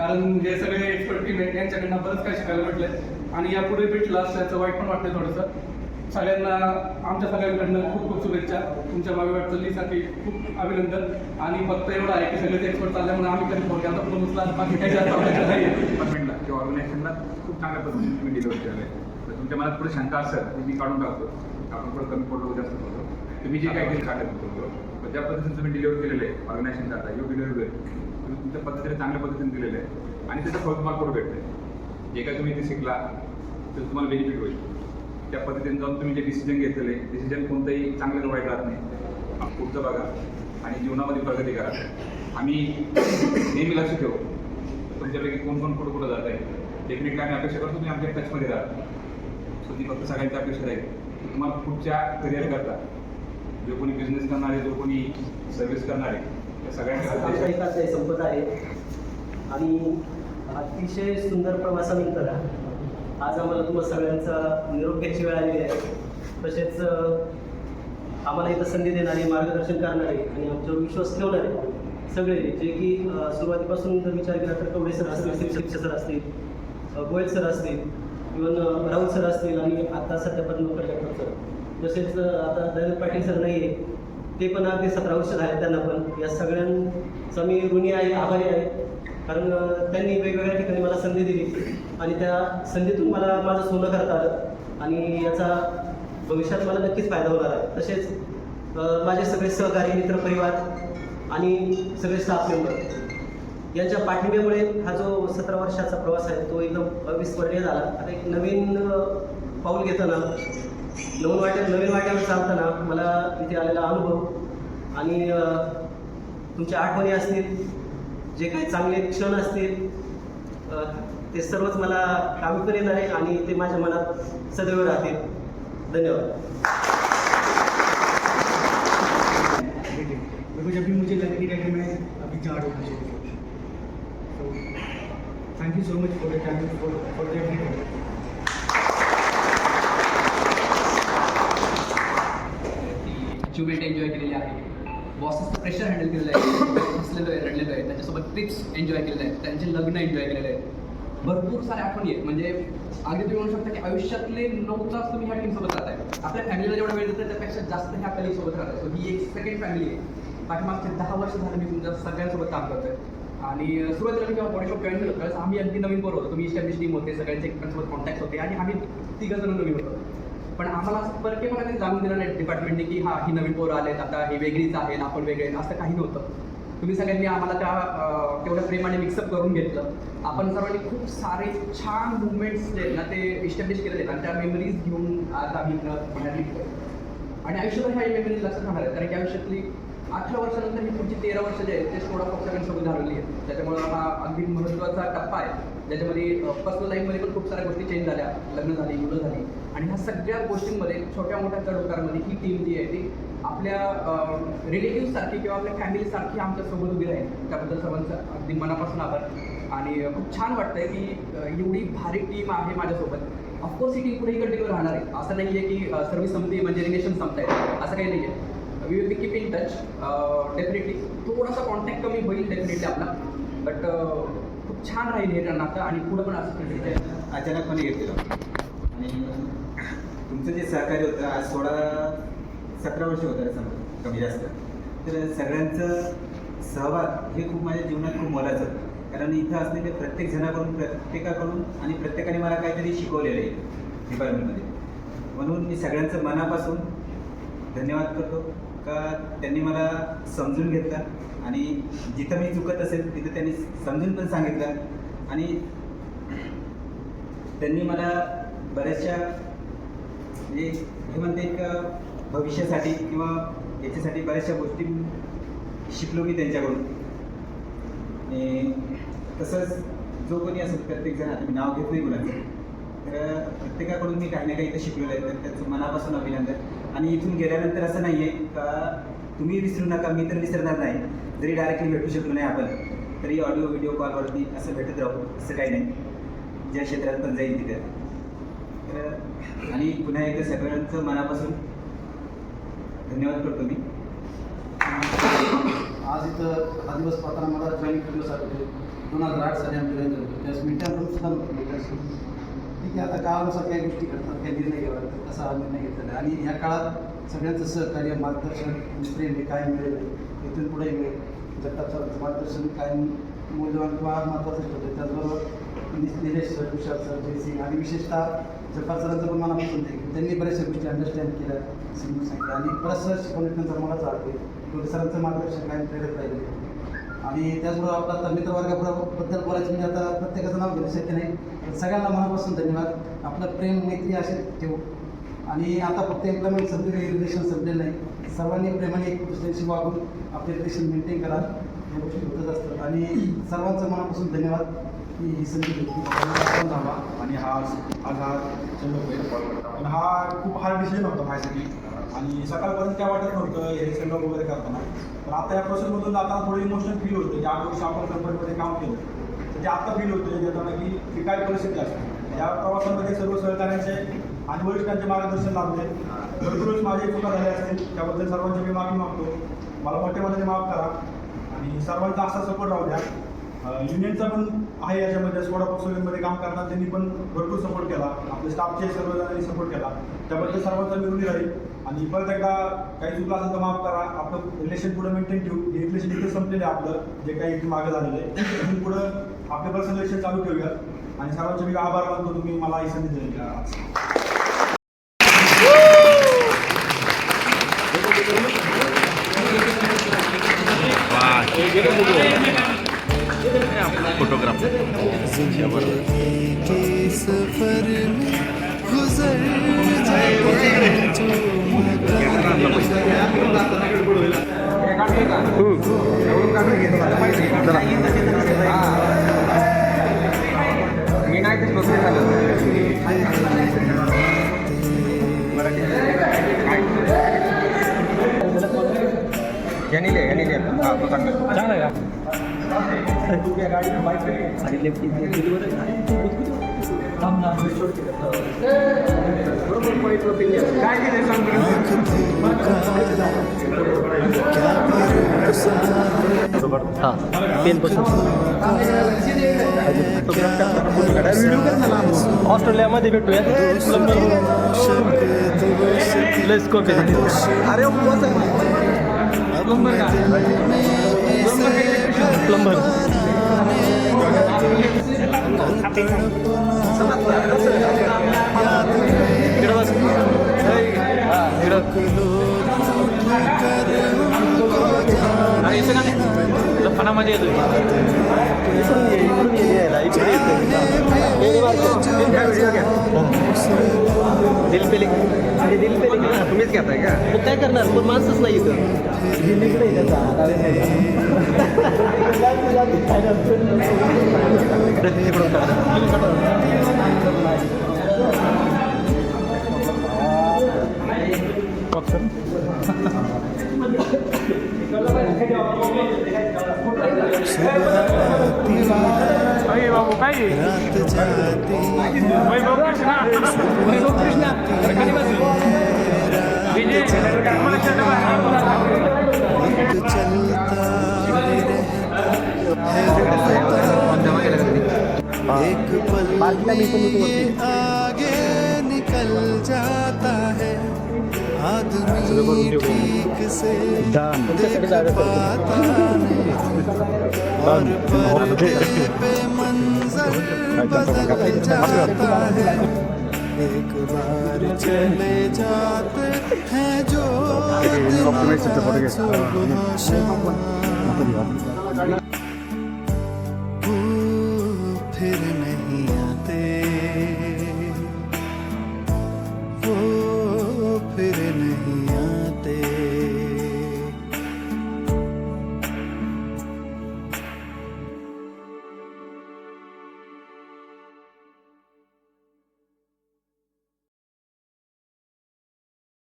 कारण जे सगळे एक्सपर्ट टीम आहेत यांच्याकडनं बरंच काय शिकायला भेटलंय आणि यापुढे भेटलं असल्याचं वाईट पण वाटतंय थोडंसं. सगळ्यांना आमच्या सगळ्यांकडनं खूप खूप शुभेच्छा. तुमच्या मागे वाटचालीसाठी खूप अभिनंदन. आणि फक्त एवढं आहे की सगळेच एक्सपर्ट चालल्यामुळे आम्ही कधी फोन केला तर उचला, बाकी काही जास्त आवडायचं नाही. डिपार्टमेंटला किंवा ऑर्गनायझेशनला खूप चांगल्या पद्धतीने तुम्ही डिलिव्हर केलं आहे. तर तुमच्या मनात पुढे शंका असेल तर मी काढून टाकतो. आपण पुढे कमी पडलो जास्त पडलो तुम्ही जे काही केलं काढत होतो तर ज्या पद्धतीने तुम्ही डिलिव्हर केलेलं आहे ऑर्गनायझेशन करता यू डिलिव्हर तुम्ही तुमच्या पद्धतीने चांगल्या पद्धतीने दिलेलं आहे आणि त्याचं फळ तुम्हाला पुढे भेटतं. जे काय तुम्ही इथे शिकला तर तुम्हाला बेनिफिट होईल. त्या पद्धतीने जाऊन तुम्ही जे डिसिजन घेतलेले डिसिजन कोणतंही चांगलं वाईट राहत नाही. पुढचं बघा आणि जीवनामध्ये प्रगती करा. आम्ही नेहमी लक्ष ठेवू तुमच्यापैकी कोण कोण कुठं कुठं जात आहे. डेफिनेटली आम्ही अपेक्षा करतो तुम्ही आमच्या टचमध्ये राहा. सो ती फक्त सगळ्यांची अपेक्षा राहील तुम्हाला पुढच्या करिअर करता जो कोणी बिझनेस करणारे जो कोणी सर्व्हिस करणारे त्या सगळ्यांच्या एकाच संपत आहे आणि अतिशय सुंदर प्रवासानंतर आज आम्हाला तुम्हाला सगळ्यांचा निरोप घ्यायची वेळ आलेली आहे. तसेच आम्हाला इथं संधी देणारे मार्गदर्शन करणारे आणि आमच्यावर विश्वास ठेवणारे सगळे जे की सुरुवातीपासून जर विचार केला तर कवडे सर असतील, शिक्षक सर असतील, गोयल सर असतील, इवन राहुल सर असतील आणि आता सध्या पद्मकर सर, तसेच आता दयानंद पाटील सर नाही आहे ते पण अगदी 17 वर्ष झाले त्यांना पण. या सगळ्यांचा मी ऋणी आहे, आभारी आहे. कारण त्यांनी वेगवेगळ्या ठिकाणी मला संधी दिली आणि त्या संधीतून मला माझं सोनं करता आलं आणि याचा भविष्यात मला नक्कीच फायदा होणार आहे. तसेच माझे सगळे सहकारी मित्रपरिवार आणि सगळे स्टाफ मेंबर यांच्या पाठिंब्यामुळे हा जो 17 वर्षाचा प्रवास आहे तो एकदम अविस्मरणीय झाला. आता एक नवीन पाऊल घेताना नवीन वाट्यावर चालताना मला इथे आलेला अनुभव आणि तुमच्या आठवणी असतील, जे काही चांगले क्षण असतील ते सर्वच मला कामी पण येणार आहे आणि ते माझ्या मनात सदैव राहतील. धन्यवाद. जब भी मुझे लगे कि मैं अभी जा रहा हूँ, तो thank you so much for the time for everything. Achievement enjoy केलेली आहे, बॉसेसचं प्रेशर हँडल केलेलं आहे, हसलेलो आहे, रडलेलो आहे, त्याच्यासोबत ट्रिप्स एन्जॉय केलेले आहेत, त्यांचे लग्न एन्जॉय केलेले आहेत. भरपूर साऱ्या आठवणी आहेत. म्हणजे अगदी तुम्ही म्हणू शकता की आयुष्यातले 9 तास तुम्ही ह्या टीमसोबत राहताय. आपल्या फॅमिलीला जेवढा वेळ देतात त्यापेक्षा जास्त ह्या कलिगसोबत राहताय. सो ही एक सेकंड फॅमिली आहे. पाठीमागचे 10 वर्ष झालं मी तुमच्या सगळ्यांसोबत काम करतोय. आणि सुरुवातीला मी जेव्हा बॉडी शॉप जॉईन केलं त्यावेळेस आम्ही अगदी नवीन बरोबर होतो. तुम्ही इस्टॅब्लिश टीम होते, सगळ्यांचे एकमेकांसोबत कॉन्टॅक्ट होते आणि आम्ही 3 जण नवीन होतो. पण आम्हाला असं परकेपणा त्यांनी जाणून दिलं नाही डिपार्टमेंटने की हा ही नवीन पोरं आलेत, आता ही वेगळीच आहे, आपण वेगळे आहेत, असं काही नव्हतं. तुम्ही सगळ्यांनी आम्हाला त्या तेवढ्या प्रेमाने मिक्सअप करून घेतलं. आपण सर्वांनी खूप सारे छान मुवमेंट्स जे आहेत ना ते इस्टॅब्लिश केले आहेत आणि त्या मेमरीज घेऊन आज आम्ही पुण्यातली आणि आयुष्यभर ह्या मेमरीज लक्षात राहणार आहेत. कारण की आयुष्यातली 18 वर्षानंतर ही पुढची 13 वर्ष जे आहेत ते सोडा सगळ्यांसोबत घालवली आहेत. त्याच्यामुळे हा अगदी महत्त्वाचा टप्पा आहे ज्याच्यामध्ये पर्सनल लाईफमध्ये पण खूप साऱ्या गोष्टी चेंज झाल्या, लग्न झाली, मुलं झाली आणि ह्या सगळ्या गोष्टींमध्ये छोट्या मोठ्या चढउतारामध्ये ही टीम जी आहे ती आपल्या रिलेटिव्हसारखी किंवा आपल्या फॅमिलीसारखी आमच्यासोबत उभी राहील. त्याबद्दल सर्वांचं अगदी मनापासून आभार. आणि खूप छान वाटतंय की एवढी भारी टीम आहे माझ्यासोबत. ऑफकोर्स ही टीम पुढेही कंटिन्यू राहणार आहे. असं नाही आहे की सर्व्हिस संपली म्हणजे रिलेशन संपत आहे, असं काही नाही आहे. We will be keep in touch. Definitely थोडासा कॉन्टॅक्ट कमी होईल डेफिनेटली आपला, बट खूप छान राहील हे नातं आणि पुढं पण असं कंटिन्यू. अचानकपणे घेतलेलं आणि तुमचं जे सहकार्य होतं आज 17 वर्ष होतं समजा कमी जास्त. तर सगळ्यांचं सहभाग हे खूप माझ्या जीवनात खूप मोलाचं होतं. कारण इथं असलेले प्रत्येकाकडून आणि प्रत्येकाने मला काहीतरी शिकवलेलं आहे डिपार्टमेंटमध्ये. म्हणून मी सगळ्यांचं मनापासून धन्यवाद करतो का त्यांनी मला समजून घेतलं आणि जिथं मी चुकत असेल तिथं त्यांनी समजून पण सांगितलं आणि त्यांनी मला बऱ्याचशा म्हणजे हे म्हणते का भविष्यासाठी किंवा याच्यासाठी बऱ्याचशा गोष्टी शिकलो मी त्यांच्याकडून. आणि तसंच जो कोणी असेल प्रत्येकजण आता मी नाव घेतोय मुलांचं, तर प्रत्येकाकडून मी काही ना काही इथं शिकलेलं आहे. तर त्याचं मनापासून अभिनंदन. आणि इथून गेल्यानंतर असं नाही आहे का तुम्ही विसरू नका, मी तर विसरणार नाही. जरी डायरेक्टली भेटू शकलो नाही आपण तरी ऑडिओ व्हिडिओ कॉलवरती असं भेटत राहू, असं काही नाही. ज्या क्षेत्रात पण जाईल तिथे. तर आणि पुन्हा एकदा सगळ्यांचं मनापासून धन्यवाद करतो मी. आज इथं हा दिवस पाहताना मला जॉईन दिवस आठवते 2008 साली आम्ही जॉईन झालो त्यावेळेस मीटिंग सुद्धा नव्हतं. ठीक आहे, आता काळानुसार काही गोष्टी करतात, काही निर्णय घ्यावा लागतात, तसा हा निर्णय घेतलेला आहे. आणि ह्या काळात सगळ्यांचं सहकार्य मार्गदर्शन मिस्त्रीने काय मिळेल इथून पुढे मिळेल. जगताचं मार्गदर्शन काय मौल्यवान किंवा महत्त्वाचं ठरतं. त्याचबरोबर निलेश सर, विशाल सर, जयसिंग आणि विशेषतः जगताप सरांचं पण मनापासून ते त्यांनी बऱ्याचशा गोष्टी अंडरस्टँड केल्या, समजून सांगितल्या आणि बऱ्याचशा शिकवण्यात त्यांचा मलाच आवडते. सरांचं मार्गदर्शन काय प्रेरक राहिलं. आणि त्याचबरोबर आपला आता मित्रवर्गाबद्दल बोलायचं म्हणजे आता प्रत्येकाचं नाव घेणं शक्य नाही. तर सगळ्यांना मनापासून धन्यवाद. आपलं प्रेम मैत्री असे ठेवू. आणि आता फक्त एम्प्लॉयमेंट संपलेलं रिलेशन संपलेलं नाही. सर्वांनी प्रेमाने एक दुसऱ्याशी वागून आपले रिलेशन मेंटेन करा. या गोष्टी होतच असतात. आणि सर्वांचं मनापासून धन्यवाद की ही संधी घेतली. झाला आणि आज हा पण हा खूप हार्ड डिसिजन होता माझ्यासाठी. आणि सकाळपर्यंत काय वाटत नव्हतं हे सेंड ऑफ वगैरे करताना. पण आता या प्रोसेसमधून जाताना थोडी इमोशनल फील होतं की 8 वर्ष आपण कंपनीमध्ये काम केलं तर ते आत्ता फील होतं येताना की काय परिस्थिती असते. या प्रवासामध्ये सर्व सहकार्यांचे आणि वरिष्ठांचे मार्गदर्शन लाभले. भरपूरच माझे चुका झाले असतील त्याबद्दल सर्वांची मी माफी मागतो. मला मोठ्या मनाने माफ करा आणि सर्वांचा असा सपोर्ट राहू द्या. युनियनचा पण आहे याच्यामध्ये स्कोडा पोर्टफोलिओमध्ये काम करतात त्यांनी पण भरपूर सपोर्ट केला. आपल्या स्टाफचे सर्वजणांनी सपोर्ट केला. त्याबद्दल सर्वांचा मी ऋणी राहील. आणि परत एकदा काही चुकला असेल तर माफ करा. आपलं रिलेशन पुढे मेंटेन ठेवू. हे रिलेशन इथे संपलेलं आहे आपलं जे काही इथे मागं झालेलं आहे. तिथून पुढं आपलं पर्सनल रिलेशन चालू ठेवूया. आणि सर्वांचे मी आभार मानतो तुम्ही मला ही संधी दिली. ऑस्ट्रेलियामध्ये भेटूया. अरे प्लंबर फणामध्ये येतो. दिल पेलिंग तुम्हीच घेताय का? मग काय करणार पण माणसंच नाही एक पल में आगे निकल जाता है आदमी ठीक से देख पाता नहीं और पर्दे पे मंजर बदल जाता है एक बार चले जाते हैं जो